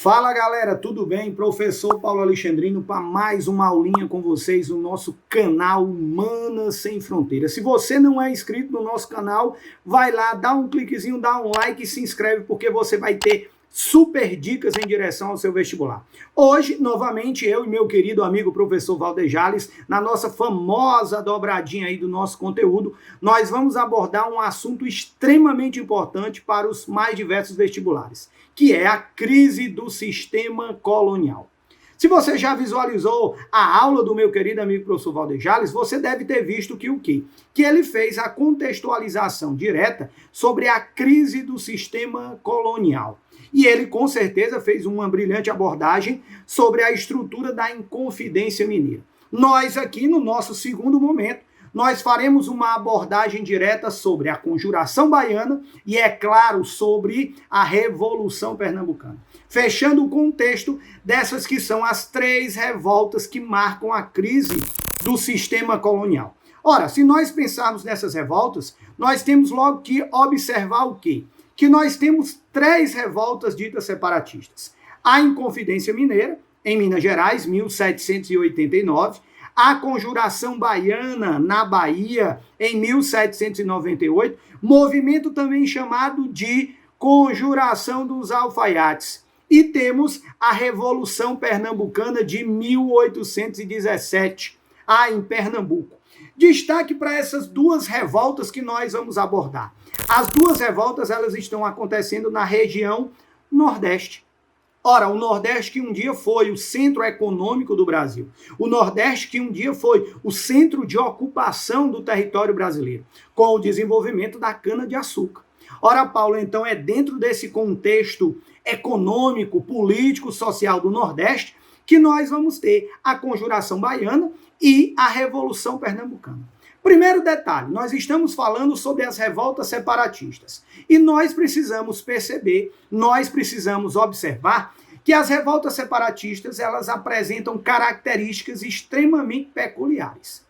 Fala galera, tudo bem? Professor Paulo Alexandrino para mais uma aulinha com vocês no nosso canal Humanas Sem Fronteiras. Se você não é inscrito no nosso canal, vai lá, dá um cliquezinho, dá um like e se inscreve porque você vai ter super dicas em direção ao seu vestibular. Hoje, novamente, eu e meu querido amigo professor Valder Jales, na nossa famosa dobradinha aí do nosso conteúdo, nós vamos abordar um assunto extremamente importante para os mais diversos vestibulares, que é a crise do sistema colonial. Se você já visualizou a aula do meu querido amigo professor Valder Jales, você deve ter visto que o quê? Que ele fez a contextualização direta sobre a crise do sistema colonial. E ele, com certeza, fez uma brilhante abordagem sobre a estrutura da Inconfidência Mineira. Nós aqui, no nosso segundo momento, nós faremos uma abordagem direta sobre a Conjuração Baiana e, é claro, sobre a Revolução Pernambucana. Fechando o contexto dessas que são as três revoltas que marcam a crise do sistema colonial. Ora, se nós pensarmos nessas revoltas, nós temos logo que observar o quê? Que nós temos três revoltas ditas separatistas. A Inconfidência Mineira, em Minas Gerais, 1789, a Conjuração Baiana, na Bahia, em 1798, movimento também chamado de Conjuração dos Alfaiates. E temos a Revolução Pernambucana de 1817, em Pernambuco. Destaque para essas duas revoltas que nós vamos abordar. As duas revoltas, elas estão acontecendo na região Nordeste. Ora, o Nordeste que um dia foi o centro econômico do Brasil. O Nordeste que um dia foi o centro de ocupação do território brasileiro, com o desenvolvimento da cana-de-açúcar. Ora, Paulo, então é dentro desse contexto econômico, político, social do Nordeste que nós vamos ter a Conjuração Baiana e a Revolução Pernambucana. Primeiro detalhe, nós estamos falando sobre as revoltas separatistas. E nós precisamos perceber, nós precisamos observar que as revoltas separatistas, elas apresentam características extremamente peculiares.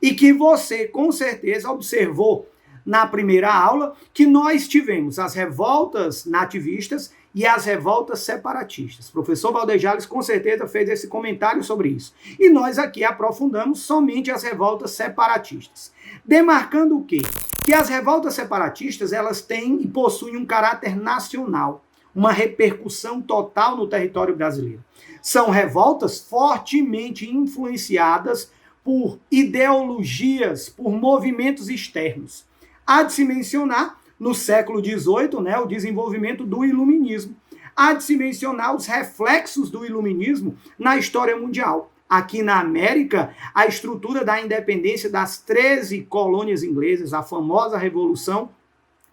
E que você, com certeza, observou na primeira aula que nós tivemos as revoltas nativistas e as revoltas separatistas. O professor Valder Jales, com certeza, fez esse comentário sobre isso. E nós aqui aprofundamos somente as revoltas separatistas. Demarcando o quê? Que as revoltas separatistas, elas têm e possuem um caráter nacional, uma repercussão total no território brasileiro. São revoltas fortemente influenciadas por ideologias, por movimentos externos. Há de se mencionar, no século XVIII, o desenvolvimento do iluminismo. Há de se mencionar os reflexos do iluminismo na história mundial. Aqui na América, a estrutura da independência das 13 colônias inglesas, a famosa Revolução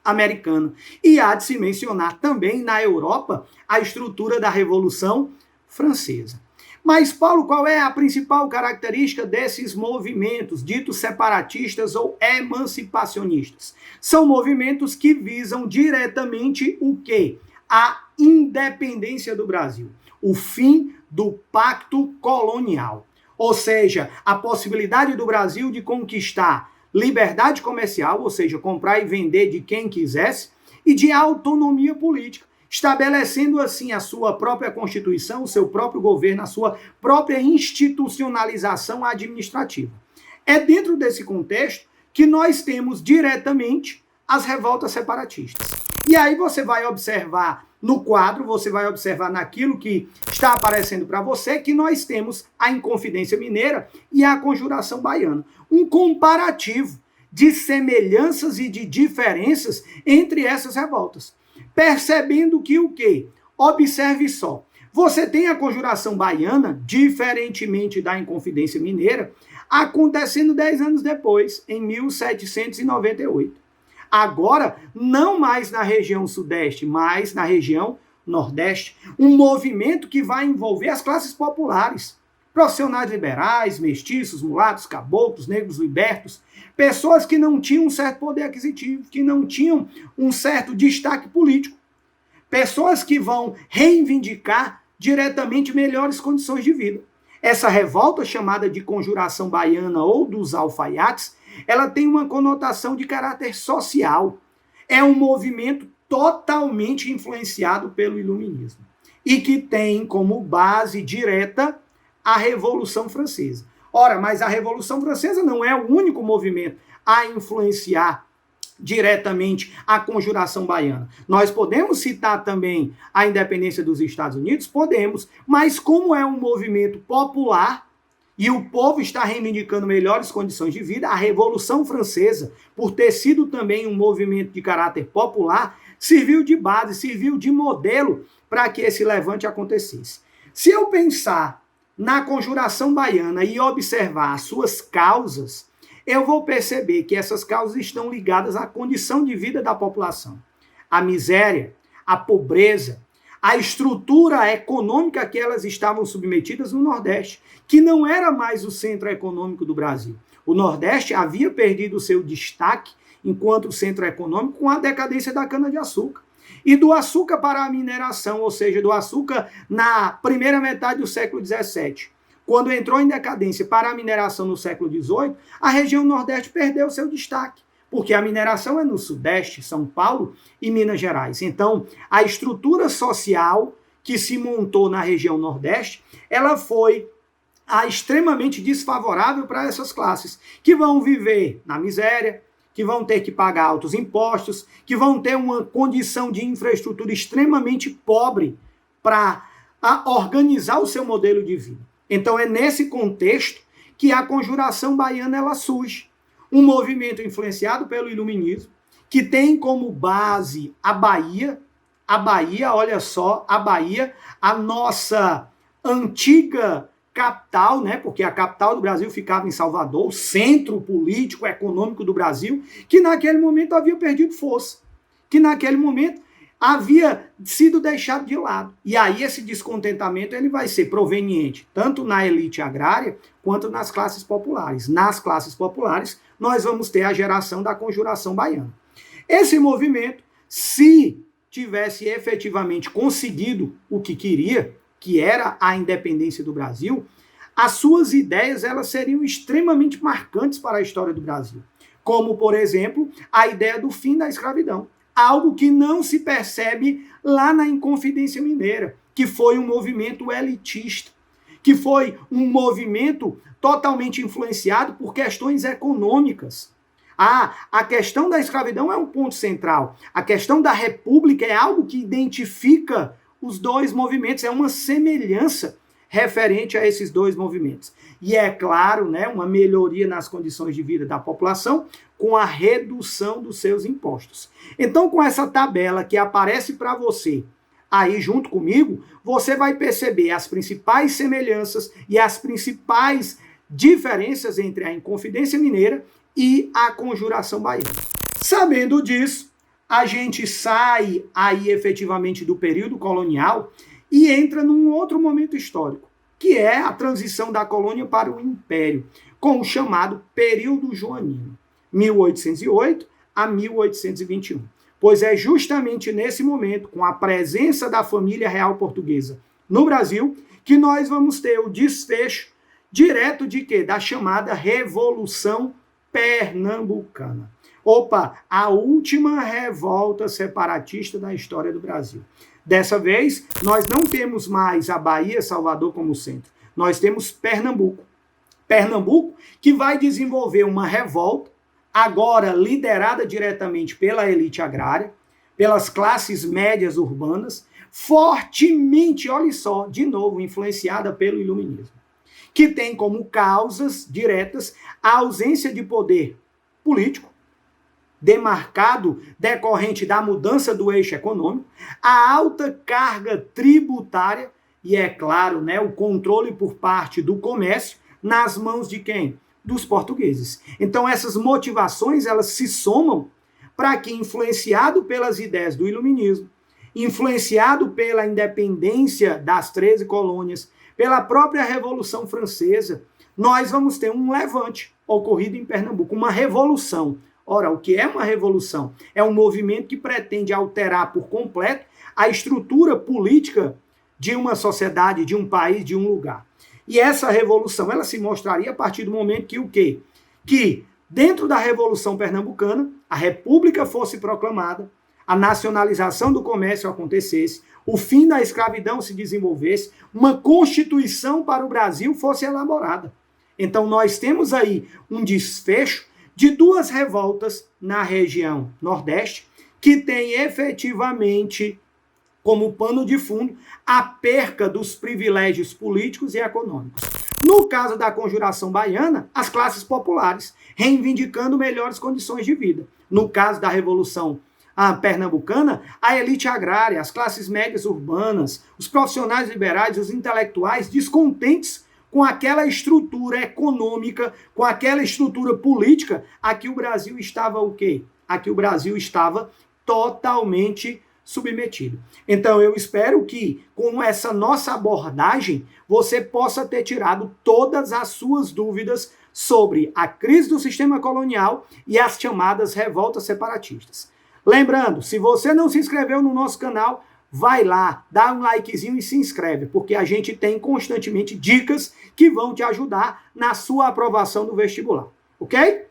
Americana. E há de se mencionar também na Europa a estrutura da Revolução Francesa. Mas, Paulo, qual é a principal característica desses movimentos ditos separatistas ou emancipacionistas? São movimentos que visam diretamente o quê? A independência do Brasil, o fim do pacto colonial. Ou seja, a possibilidade do Brasil de conquistar liberdade comercial, ou seja, comprar e vender de quem quisesse, e de autonomia política, estabelecendo assim a sua própria Constituição, o seu próprio governo, a sua própria institucionalização administrativa. É dentro desse contexto que nós temos diretamente as revoltas separatistas. E aí você vai observar no quadro, você vai observar naquilo que está aparecendo para você, que nós temos a Inconfidência Mineira e a Conjuração Baiana. Um comparativo de semelhanças e de diferenças entre essas revoltas. Percebendo que o quê? Observe só. Você tem a Conjuração Baiana, diferentemente da Inconfidência Mineira, acontecendo 10 anos depois, em 1798. Agora, não mais na região sudeste, mas na região nordeste. Um movimento que vai envolver as classes populares. Profissionais liberais, mestiços, mulatos, caboclos, negros libertos, pessoas que não tinham um certo poder aquisitivo, que não tinham um certo destaque político, pessoas que vão reivindicar diretamente melhores condições de vida. Essa revolta chamada de Conjuração Baiana ou dos Alfaiates, ela tem uma conotação de caráter social. É um movimento totalmente influenciado pelo iluminismo. e que tem como base direta a Revolução Francesa. Ora, mas a Revolução Francesa não é o único movimento a influenciar diretamente a Conjuração Baiana. Nós podemos citar também a independência dos Estados Unidos? Podemos, mas como é um movimento popular e o povo está reivindicando melhores condições de vida, a Revolução Francesa, por ter sido também um movimento de caráter popular, serviu de base, serviu de modelo para que esse levante acontecesse. Se eu pensar na Conjuração Baiana e observar as suas causas, eu vou perceber que essas causas estão ligadas à condição de vida da população. A miséria, a pobreza, a estrutura econômica que elas estavam submetidas no Nordeste, que não era mais o centro econômico do Brasil. O Nordeste havia perdido o seu destaque enquanto centro econômico com a decadência da cana-de-açúcar. E do açúcar para a mineração, ou seja, do açúcar na primeira metade do século XVII. Quando entrou em decadência para a mineração no século XVIII, a região Nordeste perdeu seu destaque, porque a mineração é no Sudeste, São Paulo e Minas Gerais. Então, a estrutura social que se montou na região Nordeste, ela foi extremamente desfavorável para essas classes, que vão viver na miséria, que vão ter que pagar altos impostos, que vão ter uma condição de infraestrutura extremamente pobre para organizar o seu modelo de vida. Então é nesse contexto que a Conjuração Baiana ela surge. Um movimento influenciado pelo Iluminismo, que tem como base a Bahia, olha só, a Bahia, a nossa antiga capital, né? Porque a capital do Brasil ficava em Salvador, o centro político, econômico do Brasil, que naquele momento havia perdido força, que naquele momento havia sido deixado de lado. E aí esse descontentamento ele vai ser proveniente tanto na elite agrária quanto nas classes populares. Nas classes populares, nós vamos ter a geração da Conjuração Baiana. Esse movimento, se tivesse efetivamente conseguido o que queria, que era a independência do Brasil, as suas ideias elas seriam extremamente marcantes para a história do Brasil. Como, por exemplo, a ideia do fim da escravidão. Algo que não se percebe lá na Inconfidência Mineira, que foi um movimento elitista, que foi um movimento totalmente influenciado por questões econômicas. A questão da escravidão é um ponto central. A questão da república é algo que identifica os dois movimentos, é uma semelhança referente a esses dois movimentos. E é claro, né, uma melhoria nas condições de vida da população com a redução dos seus impostos. Então, com essa tabela que aparece para você aí junto comigo, você vai perceber as principais semelhanças e as principais diferenças entre a Inconfidência Mineira e a Conjuração Baiana. Sabendo disso, a gente sai aí efetivamente do período colonial e entra num outro momento histórico, que é a transição da colônia para o império, com o chamado período joanino, 1808 a 1821. Pois é justamente nesse momento, com a presença da família real portuguesa no Brasil, que nós vamos ter o desfecho direto de quê? Da chamada Revolução Pernambucana. A última revolta separatista da história do Brasil. Dessa vez, nós não temos mais a Bahia, Salvador como centro. Nós temos Pernambuco. Pernambuco que vai desenvolver uma revolta, agora liderada diretamente pela elite agrária, pelas classes médias urbanas, fortemente, olha só, de novo, influenciada pelo Iluminismo, que tem como causas diretas a ausência de poder político, demarcado decorrente da mudança do eixo econômico, a alta carga tributária e, é claro, né, o controle por parte do comércio nas mãos de quem? Dos portugueses. Então essas motivações elas se somam para que, influenciado pelas ideias do Iluminismo, influenciado pela independência das 13 colônias, pela própria Revolução Francesa, nós vamos ter um levante ocorrido em Pernambuco, uma revolução. Ora, o que é uma revolução? É um movimento que pretende alterar por completo a estrutura política de uma sociedade, de um país, de um lugar. E essa revolução, ela se mostraria a partir do momento que o quê? Que dentro da Revolução Pernambucana, a República fosse proclamada, a nacionalização do comércio acontecesse, o fim da escravidão se desenvolvesse, uma constituição para o Brasil fosse elaborada. Então nós temos aí um desfecho de duas revoltas na região Nordeste, que tem efetivamente como pano de fundo a perca dos privilégios políticos e econômicos. No caso da Conjuração Baiana, as classes populares, reivindicando melhores condições de vida. No caso da Revolução Pernambucana, a elite agrária, as classes médias urbanas, os profissionais liberais, os intelectuais descontentes com aquela estrutura econômica, com aquela estrutura política, aqui o Brasil estava o quê? Aqui o Brasil estava totalmente submetido. Então eu espero que com essa nossa abordagem você possa ter tirado todas as suas dúvidas sobre a crise do sistema colonial e as chamadas revoltas separatistas. Lembrando, se você não se inscreveu no nosso canal, vai lá, dá um likezinho e se inscreve, porque a gente tem constantemente dicas que vão te ajudar na sua aprovação do vestibular, ok?